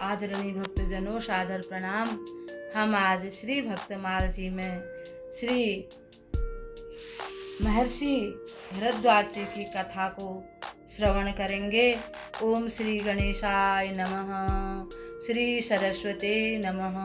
आदरणीय भक्तजनों, सादर प्रणाम। हम आज श्री भक्तमाल जी में श्री महर्षि भरद्वाज जी की कथा को श्रवण करेंगे। ओम श्री गणेशाय नमः, श्री सरस्वते नमः,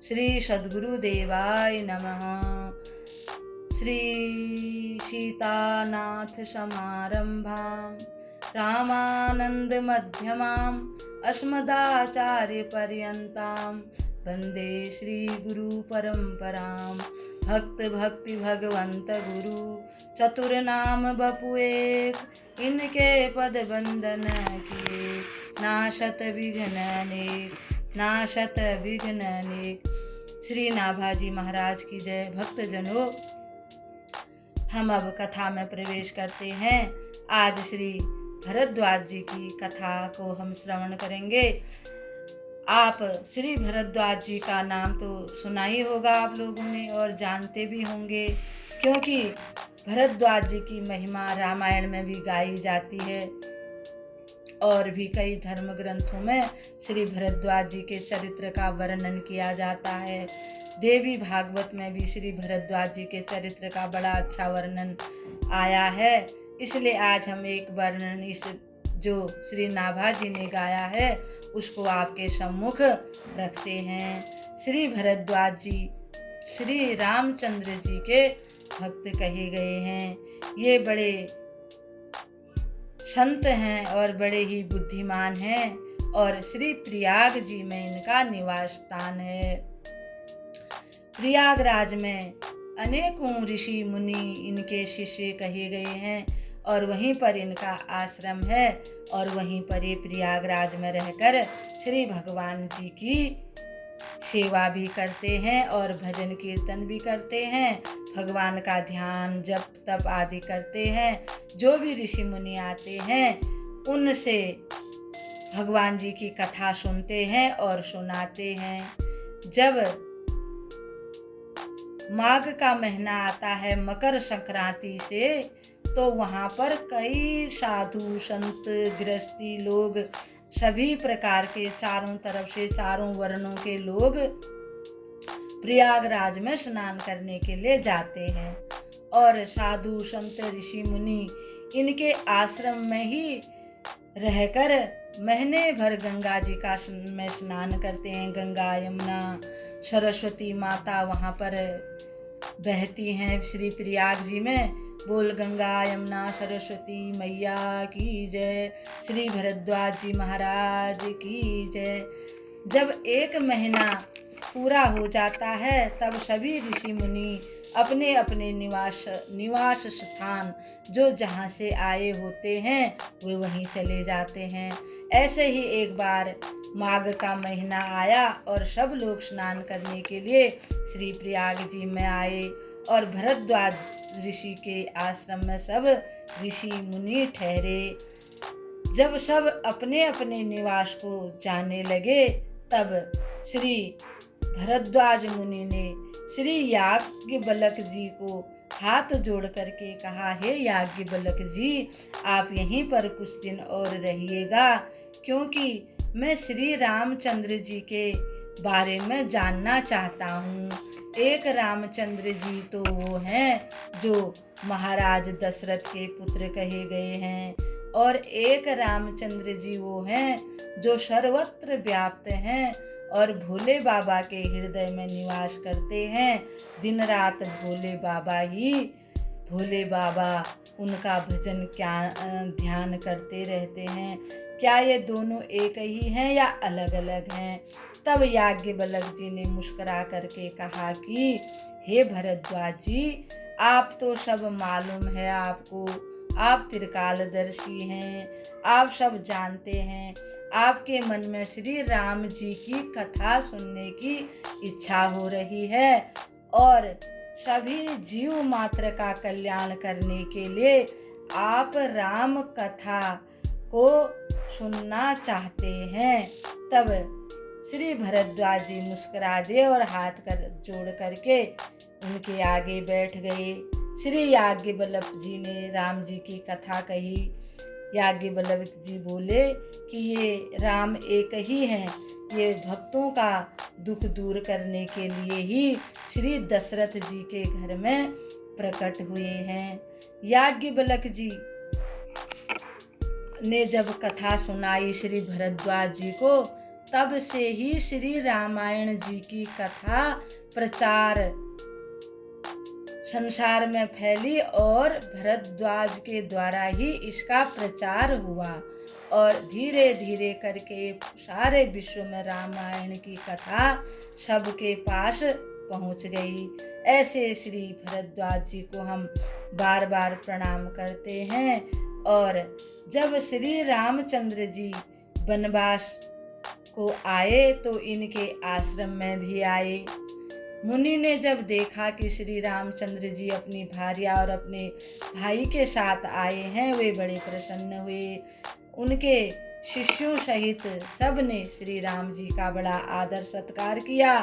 श्री सद्गुरुदेवाय नमः। श्री सीतानाथ समारंभां रामानंद मध्यमाम् अस्मदाचार्य पर्यन्तां वंदे श्री गुरु परंपरां। भक्त भक्ति भगवंत गुरु चतुर नाम बपु एक, इनके पद बंदन किए नाशत विघ्न अनेक, नाशत विघ्न अनेक। श्री नाभाजी महाराज की जय। भक्तजनों, हम अब कथा में प्रवेश करते हैं। आज श्री भरद्वाज जी की कथा को हम श्रवण करेंगे। आप श्री भरद्वाज जी का नाम तो सुना ही होगा आप लोगों ने और जानते भी होंगे, क्योंकि भरद्वाज जी की महिमा रामायण में भी गाई जाती है और भी कई धर्म ग्रंथों में श्री भरद्वाज जी के चरित्र का वर्णन किया जाता है। देवी भागवत में भी श्री भरद्वाज जी के चरित्र का बड़ा अच्छा वर्णन आया है। इसलिए आज हम एक वर्णन इस जो श्री नाभा जी ने गाया है उसको आपके सम्मुख रखते हैं। श्री भरद्वाज जी श्री रामचंद्र जी के भक्त कहे गए हैं। ये बड़े संत हैं और बड़े ही बुद्धिमान हैं और श्री प्रयाग जी में इनका निवास स्थान है। प्रयागराज में अनेकों ऋषि मुनि इनके शिष्य कहे गए हैं और वहीं पर इनका आश्रम है और वहीं पर ये प्रयागराज में रहकर श्री भगवान जी की सेवा भी करते हैं और भजन कीर्तन भी करते हैं, भगवान का ध्यान जप तप आदि करते हैं। जो भी ऋषि मुनि आते हैं उनसे भगवान जी की कथा सुनते हैं और सुनाते हैं। जब माघ का महीना आता है मकर संक्रांति से, तो वहाँ पर कई साधु संत गृहस्थी लोग सभी प्रकार के चारों तरफ से चारों वर्णों के लोग प्रयागराज में स्नान करने के लिए जाते हैं और साधु संत ऋषि मुनि इनके आश्रम में ही रहकर महीने भर गंगा जी का में स्नान करते हैं। गंगा यमुना सरस्वती माता वहाँ पर बहती हैं श्री प्रयाग जी में। बोल गंगा यमुना सरस्वती मैया की जय, श्री भरद्वाज जी महाराज की जय। जब एक महीना पूरा हो जाता है तब सभी ऋषि मुनि अपने अपने निवास स्थान जो जहाँ से आए होते हैं वे वहीं चले जाते हैं। ऐसे ही एक बार माघ का महीना आया और सब लोग स्नान करने के लिए श्री प्रयाग जी में आए और भरद्वाज ऋषि के आश्रम में सब ऋषि मुनि ठहरे। जब सब अपने अपने निवास को जाने लगे तब श्री भरद्वाज मुनि ने श्री याज्ञवल्क्य जी को हाथ जोड़ करके कहा, हे याज्ञवल्क्य जी, आप यहीं पर कुछ दिन और रहिएगा, क्योंकि मैं श्री रामचंद्र जी के बारे में जानना चाहता हूँ। एक रामचंद्र जी तो वो हैं जो महाराज दशरथ के पुत्र कहे गए हैं और एक रामचंद्र जी वो हैं जो सर्वत्र व्याप्त हैं और भोले बाबा के हृदय में निवास करते हैं। दिन रात भोले बाबा उनका भजन ध्यान करते रहते हैं। क्या ये दोनों एक ही हैं या अलग अलग हैं? तब याज्ञवल्क्य जी ने मुस्कुरा करके कहा कि हे भरद्वाज जी, आप तो सब मालूम है आपको, आप त्रिकालदर्शी हैं, आप सब जानते हैं। आपके मन में श्री राम जी की कथा सुनने की इच्छा हो रही है और सभी जीव मात्र का कल्याण करने के लिए आप राम कथा को सुनना चाहते हैं। तब श्री भरद्वाज जी मुस्कुरा दिए और हाथ जोड़ करके उनके आगे बैठ गए। श्री याज्ञवल्क्य जी ने राम जी की कथा कही याज्ञवल्क्य जी बोले कि ये राम एक ही हैं, ये भक्तों का दुख दूर करने के लिए ही श्री दशरथ जी के घर में प्रकट हुए हैं। याज्ञवल्क्य जी ने जब कथा सुनाई श्री भरद्वाज जी को, तब से ही श्री रामायण जी की कथा प्रचार संसार में फैली और भरद्वाज के द्वारा ही इसका प्रचार हुआ और धीरे धीरे करके सारे विश्व में रामायण की कथा सबके पास पहुंच गई। ऐसे श्री भरद्वाज जी को हम बार बार प्रणाम करते हैं। और जब श्री रामचंद्र जी वनवास को आए तो इनके आश्रम में भी आए। मुनि ने जब देखा कि श्री रामचंद्र जी अपनी भार्या और अपने भाई के साथ आए हैं, वे बड़े प्रसन्न हुए। उनके शिष्यों सहित सब ने श्री राम जी का बड़ा आदर सत्कार किया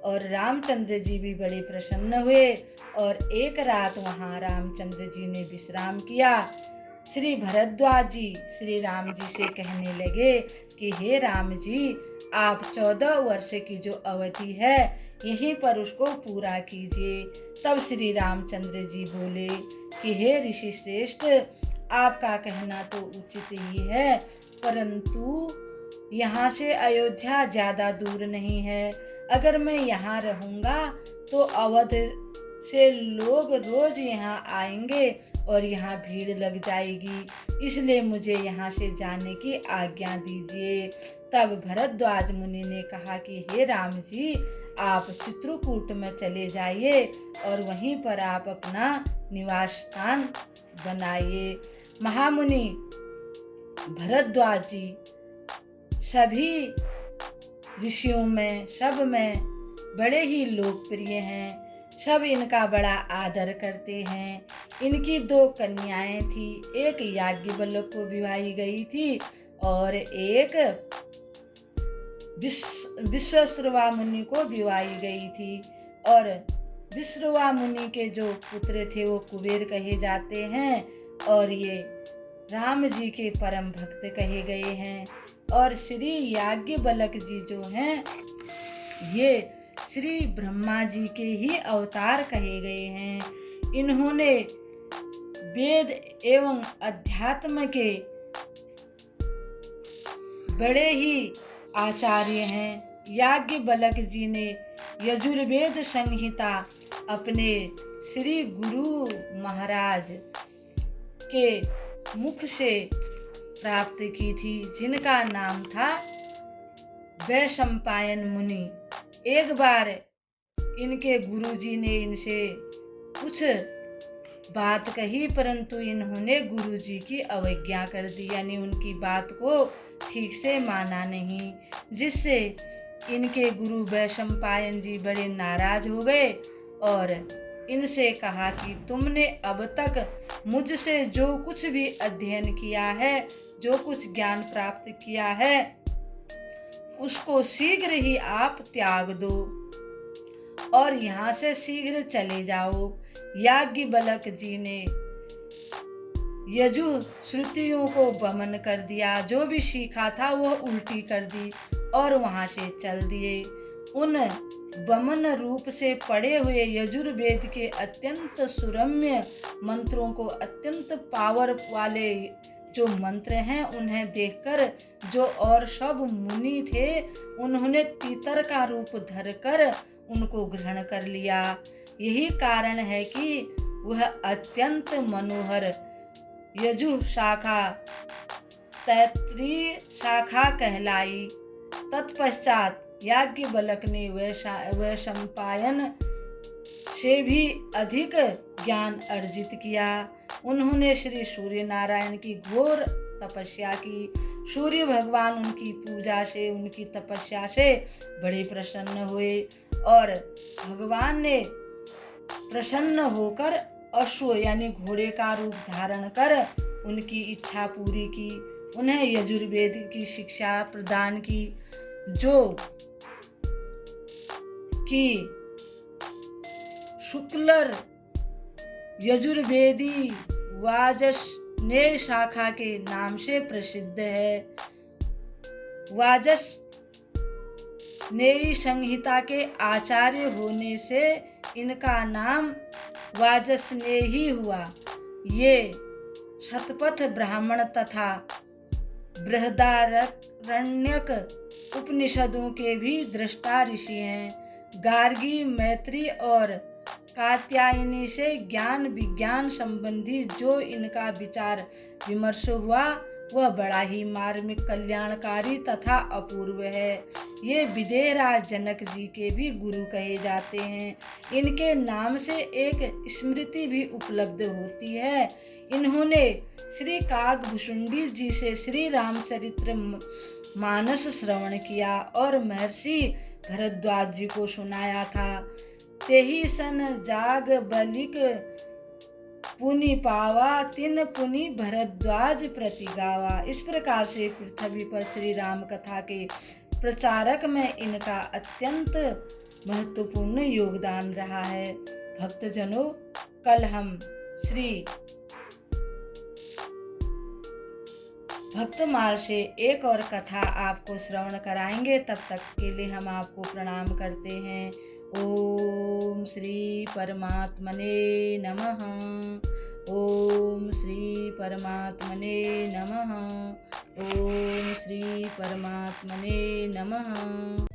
और रामचंद्र जी भी बड़े प्रसन्न हुए और एक रात वहाँ रामचंद्र जी ने विश्राम किया। श्री भरद्वाज जी श्री राम जी से कहने लगे कि हे राम जी, आप 14 वर्ष की जो अवधि है यहीं पर उसको पूरा कीजिए। तब श्री रामचंद्र जी बोले कि हे ऋषि श्रेष्ठ, आपका कहना तो उचित ही है, परंतु यहाँ से अयोध्या ज़्यादा दूर नहीं है। अगर मैं यहाँ रहूँगा तो अवध से लोग रोज यहाँ आएंगे और यहाँ भीड़ लग जाएगी, इसलिए मुझे यहाँ से जाने की आज्ञा दीजिए। तब भरद्वाज मुनि ने कहा कि हे राम जी, आप चित्रकूट में चले जाइए और वहीं पर आप अपना निवास स्थान बनाइए। महामुनि भरद्वाज जी सभी ऋषियों में सब में बड़े ही लोकप्रिय हैं, सब इनका बड़ा आदर करते हैं। इनकी 2 कन्याएं थी, एक याज्ञवल्क्य को विवाही गई थी और एक विश्वाश्रवा मुनि को विवाही गई थी। और विश्रवा मुनि के जो पुत्र थे वो कुबेर कहे जाते हैं और ये राम जी के परम भक्त कहे गए हैं। और श्री याज्ञवल्क्य जी जो हैं ये श्री ब्रह्मा जी के ही अवतार कहे गए हैं। इन्होंने वेद एवं अध्यात्म के बड़े ही आचार्य हैं। याज्ञवल्क्य जी ने यजुर्वेद संहिता अपने श्री गुरु महाराज के मुख से प्राप्त की थी, जिनका नाम था वैशंपायन मुनि। एक बार इनके गुरुजी ने इनसे कुछ बात कही, परंतु इन्होंने गुरुजी की अवज्ञा कर दी, यानी उनकी बात को ठीक से माना नहीं, जिससे इनके गुरु वैशंपायन जी बड़े नाराज हो गए और इनसे कहा कि तुमने अब तक मुझसे जो कुछ भी अध्ययन किया है, जो कुछ ज्ञान प्राप्त किया है, उसको शीघ्र ही आप त्याग दो और यहाँ से शीघ्र चले जाओ। याज्ञवल्क्य जी ने यजु श्रुतियों को वमन कर दिया, जो भी सीखा था वो उल्टी कर दी और वहाँ से चल दिए। उन वमन रूप से पढ़े हुए यजुर्वेद के अत्यंत सुरम्य मंत्रों को, अत्यंत पावर वाले जो मंत्र हैं, उन्हें देखकर जो और सब मुनि थे उन्होंने तीतर का रूप धरकर उनको ग्रहण कर लिया। यही कारण है कि वह अत्यंत मनोहर यजु शाखा तैत्रीय शाखा कहलाई। तत्पश्चात याज्ञवल्क्य ने वैशंपायन से भी अधिक ज्ञान अर्जित किया। उन्होंने श्री सूर्य नारायण की घोर तपस्या की। सूर्य भगवान उनकी पूजा से, उनकी तपस्या से बड़े प्रसन्न हुए और भगवान ने प्रसन्न होकर अश्व यानी घोड़े का रूप धारण कर उनकी इच्छा पूरी की। उन्हें यजुर्वेद की शिक्षा प्रदान की, जो कि शुक्लर यजुर्वेदी वाजस नेय शाखा के नाम से प्रसिद्ध है। वाजस नेयी संहिता के आचार्य होने से इनका नाम वाजसनेयी हुआ। ये शतपथ ब्राह्मण तथा बृहदारण्यक उपनिषदों के भी दृष्टा ऋषि हैं। गार्गी, मैत्री और कात्यायनी से ज्ञान विज्ञान संबंधी जो इनका विचार विमर्श हुआ वह बड़ा ही मार्मिक, कल्याणकारी तथा अपूर्व है। ये विदेहराज जनक जी के भी गुरु कहे जाते हैं। इनके नाम से एक स्मृति भी उपलब्ध होती है। इन्होंने श्री काकभूषुंडी जी से श्री रामचरित्र मानस श्रवण किया और महर्षि भरद्वाज जी को सुनाया था। तेहि सन जाग बलिक पुनि पावा, तिन पुनि भरद्वाज प्रति गावा। इस प्रकार से पृथ्वी पर श्री राम कथा के प्रचारक में इनका अत्यंत महत्वपूर्ण योगदान रहा है। भक्तजनों, कल हम श्री भक्तमाल से एक और कथा आपको श्रवण कराएंगे। तब तक के लिए हम आपको प्रणाम करते हैं। ओम श्री परमात्मने नमः। ओम श्री परमात्मने नमः। ओम श्री परमात्मने नमः।